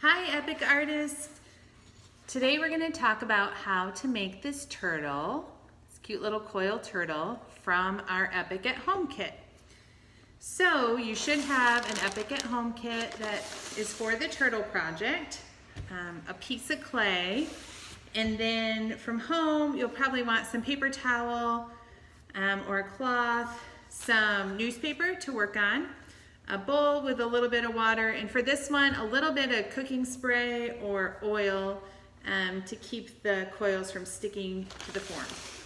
Hi Epic Artists! Today we're going to talk about how to make this turtle, this cute little coil turtle, from our Epic at Home kit. So you should have an Epic at Home kit that is for the turtle project, a piece of clay, and then from home you'll probably want some paper towel or a cloth, some newspaper to work on, a bowl with a little bit of water, and for this one, a little bit of cooking spray or oil to keep the coils from sticking to the form.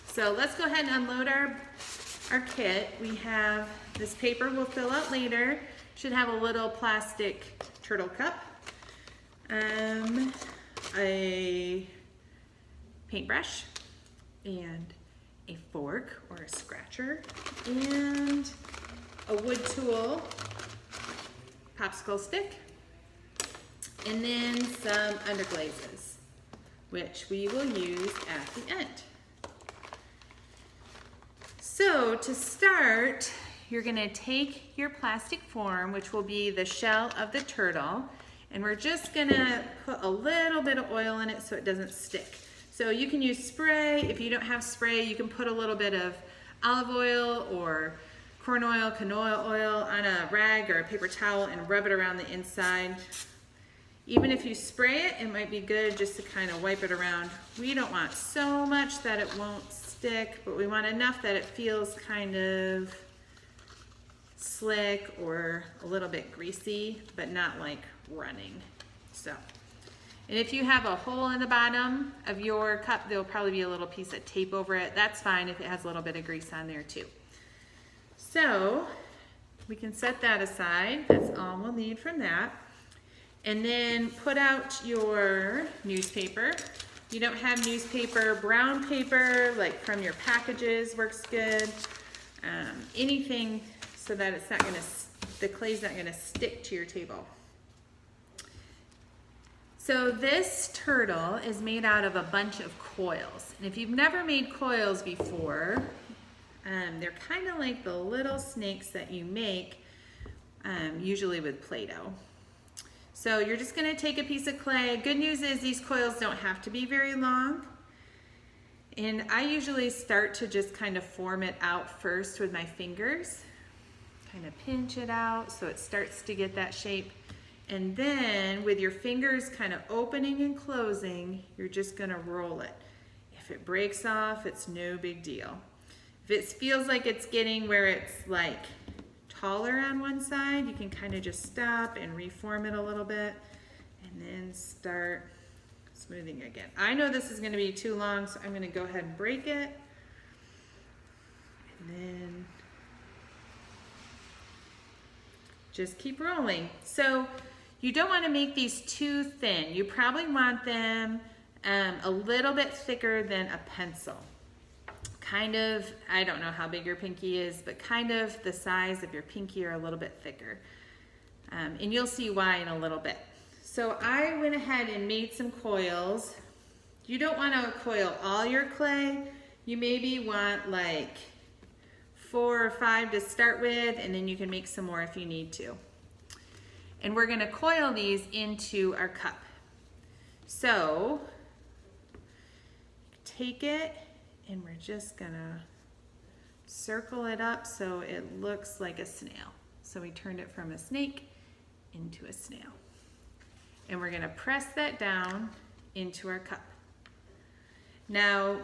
So let's go ahead and unload our kit. We have this paper we'll fill out later. Should have a little plastic turtle cup, a paintbrush, and a fork or a scratcher, and a wood tool, popsicle stick, and then some underglazes, which we will use at the end. So to start, you're going to take your plastic form, which will be the shell of the turtle, and we're just going to put a little bit of oil in it so it doesn't stick. So you can use spray. If you don't have spray, you can put a little bit of olive oil or corn oil, canola oil on a rag or a paper towel and rub it around the inside. Even if you spray it, it might be good just to kind of wipe it around. We don't want so much that it won't stick, but we want enough that it feels kind of slick or a little bit greasy, but not like running. And if you have a hole in the bottom of your cup, there'll probably be a little piece of tape over it. That's fine if it has a little bit of grease on there too. So we can set that aside. That's all we'll need from that. And then put out your newspaper. If you don't have newspaper, brown paper, like from your packages works good. Anything so that it's not gonna, the clay's not gonna stick to your table. So this turtle is made out of a bunch of coils. And if you've never made coils before, they're kind of like the little snakes that you make, usually with Play-Doh. So you're just going to take a piece of clay. Good news is these coils don't have to be very long. And I usually start to just kind of form it out first with my fingers. Kind of pinch it out so it starts to get that shape. And then with your fingers kind of opening and closing, you're just going to roll it. If it breaks off, it's no big deal. If it feels like it's getting where it's like taller on one side, you can kind of just stop and reform it a little bit and then start smoothing again. I know this is going to be too long, so I'm going to go ahead and break it. And then just keep rolling. So you don't want to make these too thin. You probably want them a little bit thicker than a pencil. Kind of, I don't know how big your pinky is, but kind of the size of your pinky or a little bit thicker. And you'll see why in a little bit. So I went ahead and made some coils. You don't want to coil all your clay. You maybe want like 4 or 5 to start with, and then you can make some more if you need to. And we're going to coil these into our cup. So take it, and we're just gonna circle it up so it looks like a snail. So we turned it from a snake into a snail. And we're gonna press that down into our cup. Now,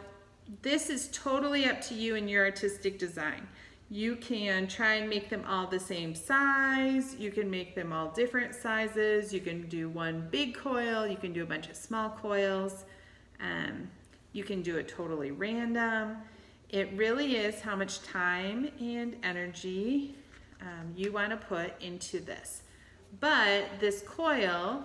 this is totally up to you and your artistic design. You can try and make them all the same size. You can make them all different sizes. You can do one big coil. You can do a bunch of small coils. You can do it totally random. It really is how much time and energy you want to put into this. But this coil,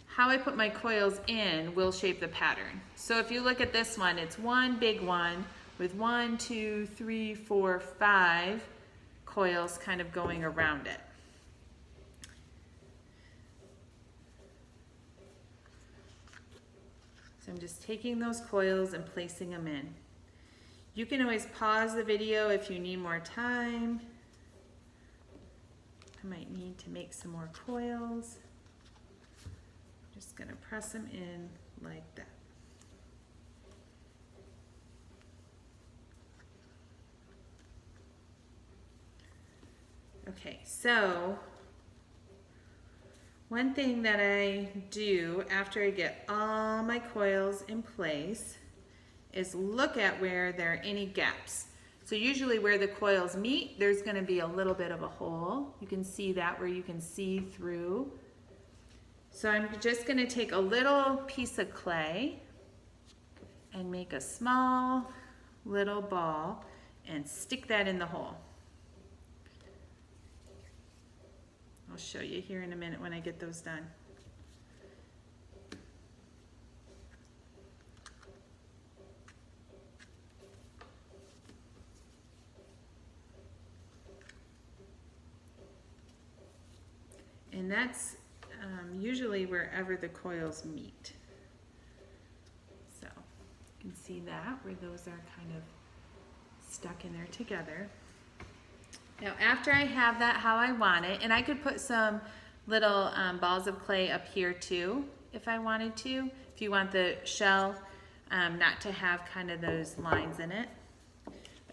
how I put my coils in will shape the pattern. So if you look at this one, it's one big one with 1, 2, 3, 4, 5 coils kind of going around it. So I'm just taking those coils and placing them in. You can always pause the video if you need more time. I might need to make some more coils. Just gonna press them in like that. Okay, so one thing that I do after I get all my coils in place is look at where there are any gaps. So usually where the coils meet, there's gonna be a little bit of a hole. You can see that where you can see through. So I'm just gonna take a little piece of clay and make a small little ball and stick that in the hole. I'll show you here in a minute when I get those done. And that's usually wherever the coils meet. So you can see that where those are kind of stuck in there together. Now after I have that how I want it, and I could put some little balls of clay up here too if I wanted to, if you want the shell not to have kind of those lines in it.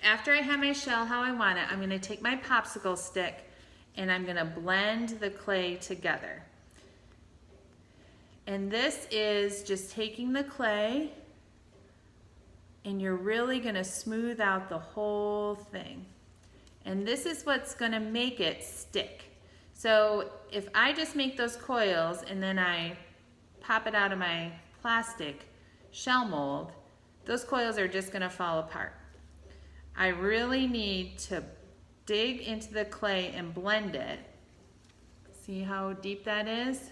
After I have my shell how I want it, I'm going to take my popsicle stick and I'm going to blend the clay together. And this is just taking the clay and you're really going to smooth out the whole thing. And this is what's going to make it stick. So if I just make those coils and then I pop it out of my plastic shell mold, those coils are just going to fall apart. I really need to dig into the clay and blend it. See how deep that is?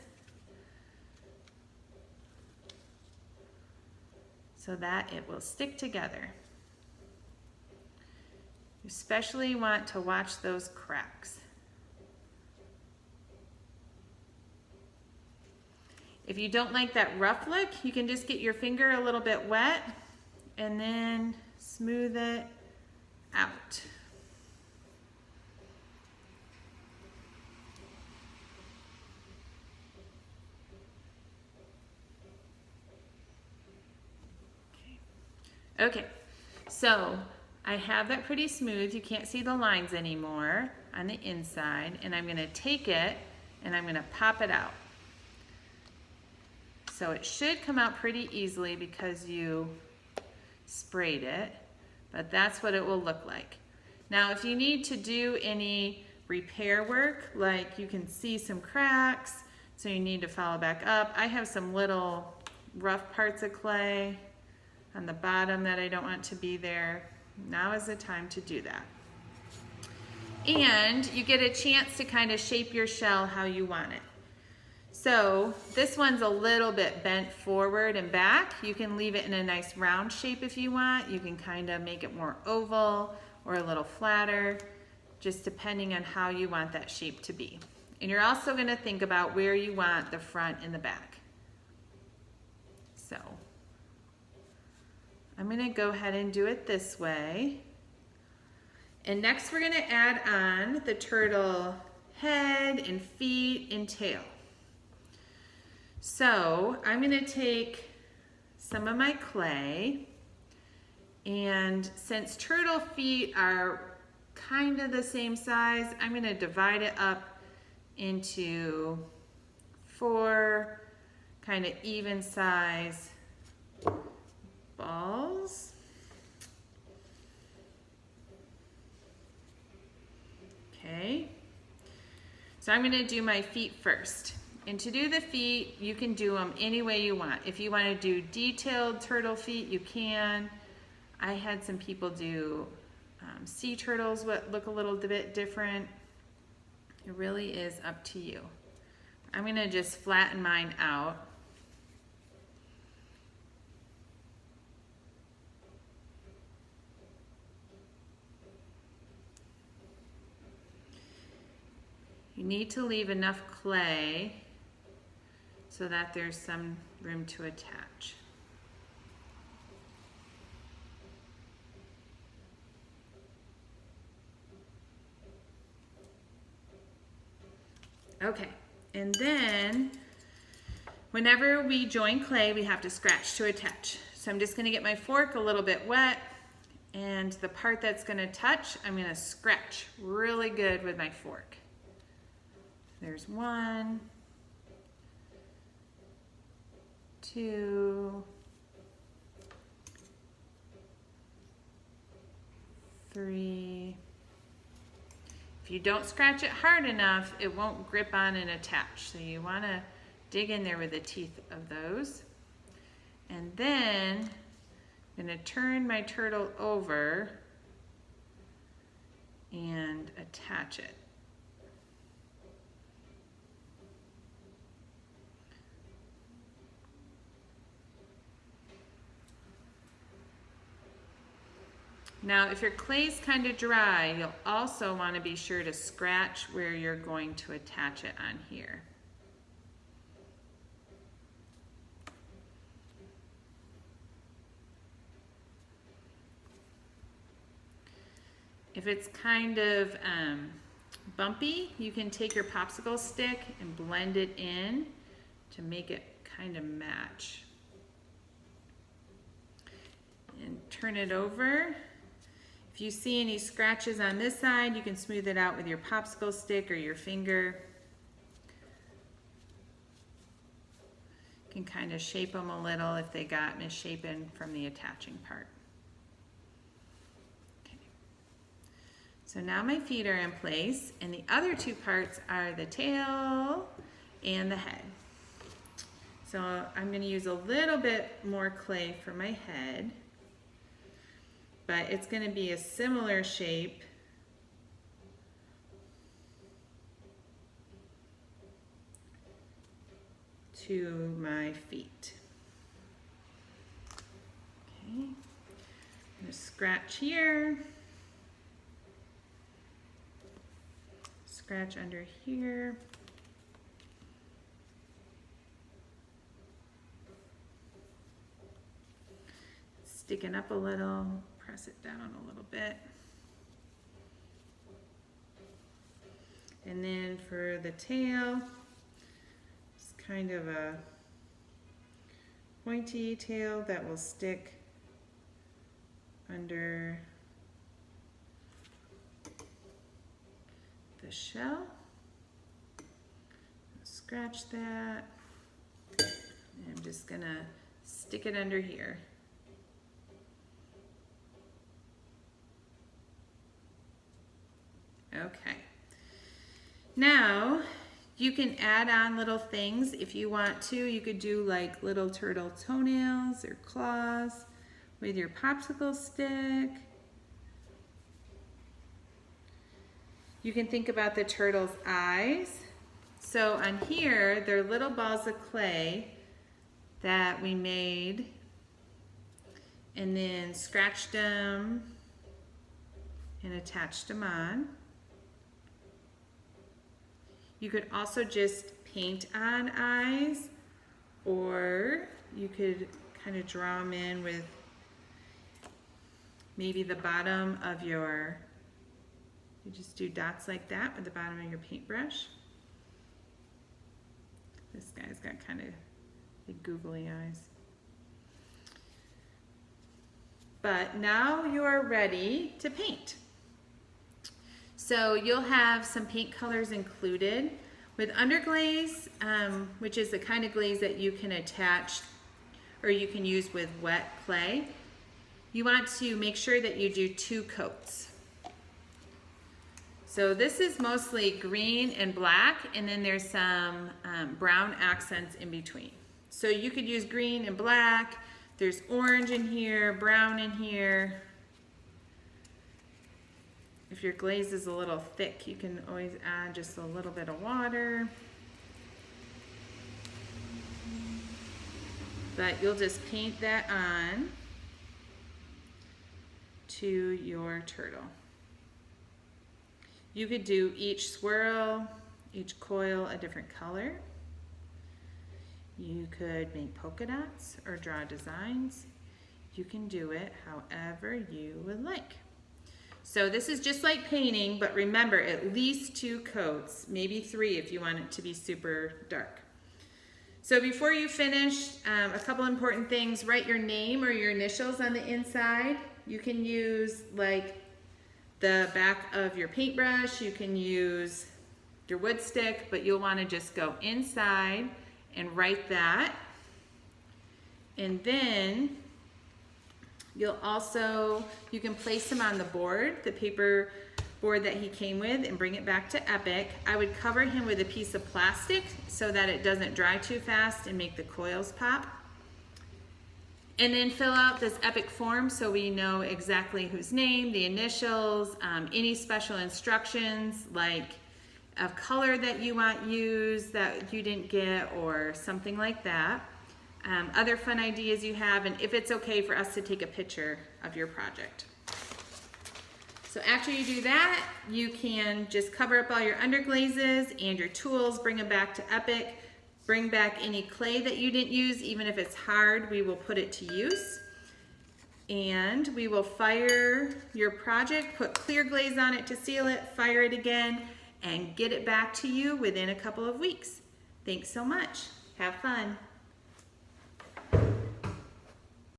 So that it will stick together. You especially want to watch those cracks. If you don't like that rough look, you can just get your finger a little bit wet and then smooth it out. Okay, so I have that pretty smooth. You can't see the lines anymore on the inside, and I'm gonna take it and I'm gonna pop it out. So it should come out pretty easily because you sprayed it, but that's what it will look like. Now if you need to do any repair work, like you can see some cracks, so you need to follow back up. I have some little rough parts of clay on the bottom that I don't want to be there. Now is the time to do that. And you get a chance to kind of shape your shell how you want it. So this one's a little bit bent forward and back. You can leave it in a nice round shape if you want. You can kind of make it more oval or a little flatter, just depending on how you want that shape to be. And you're also going to think about where you want the front and the back. So I'm going to go ahead and do it this way. And next we're going to add on the turtle head and feet and tail. So I'm going to take some of my clay, and since turtle feet are kind of the same size, I'm going to divide it up into 4 kind of even size balls. Okay, so I'm going to do my feet first. And to do the feet, you can do them any way you want. If you want to do detailed turtle feet, you can. I had some people do sea turtles that look a little bit different. It really is up to you. I'm going to just flatten mine out. You need to leave enough clay so that there's some room to attach. Okay, and then Whenever we join clay, we have to scratch to attach. So I'm just gonna get my fork a little bit wet, and the part that's gonna touch, I'm gonna scratch really good with my fork. There's 1, 2, 3. If you don't scratch it hard enough, it won't grip on and attach. So you wanna dig in there with the teeth of those. And then I'm gonna turn my turtle over and attach it. Now, if your clay's kind of dry, you'll also want to be sure to scratch where you're going to attach it on here. If it's kind of bumpy, you can take your popsicle stick and blend it in to make it kind of match. And turn it over. If you see any scratches on this side, you can smooth it out with your popsicle stick or your finger. You can kind of shape them a little if they got misshapen from the attaching part. Okay. So now my feet are in place, and the other 2 parts are the tail and the head. So I'm going to use a little bit more clay for my head. But it's going to be a similar shape to my feet. Okay, I'm going to scratch here, scratch under here. Sticking up a little. Press it down a little bit. And then for the tail, it's kind of a pointy tail that will stick under the shell. Scratch that. And I'm just gonna stick it under here. Okay, now you can add on little things if you want to. You could do like little turtle toenails or claws with your popsicle stick. You can think about the turtle's eyes. So on here, they're little balls of clay that we made and then scratched them and attached them on. You could also just paint on eyes, or you could kind of draw them in with maybe the bottom of your, you just do dots like that with the bottom of your paintbrush. This guy's got kind of big googly eyes. But now you are ready to paint. So you'll have some paint colors included with underglaze, which is the kind of glaze that you can attach or you can use with wet clay. You want to make sure that you do 2 coats. So this is mostly green and black, and then there's some brown accents in between. So you could use green and black. There's orange in here, brown in here. If your glaze is a little thick, you can always add just a little bit of water. But you'll just paint that on to your turtle. You could do each swirl, each coil a different color. You could make polka dots or draw designs. You can do it however you would like. So this is just like painting, but remember, at least 2 coats, maybe 3 if you want it to be super dark. So before you finish, a couple important things. Write your name or your initials on the inside. You can use like the back of your paintbrush. You can use your wood stick, but you'll want to just go inside and write that. And then you can place them on the board, the paper board that he came with, and bring it back to Epic. I would cover him with a piece of plastic so that it doesn't dry too fast and make the coils pop. And then fill out this Epic form so we know exactly whose name, the initials, any special instructions like a color that you want used that you didn't get or something like that. Other fun ideas you have, and if it's okay for us to take a picture of your project. So after you do that, you can just cover up all your underglazes and your tools, bring them back to Epic, bring back any clay that you didn't use. Even if it's hard, we will put it to use. And we will fire your project, put clear glaze on it to seal it, fire it again, and get it back to you within a couple of weeks. Thanks so much. Have fun.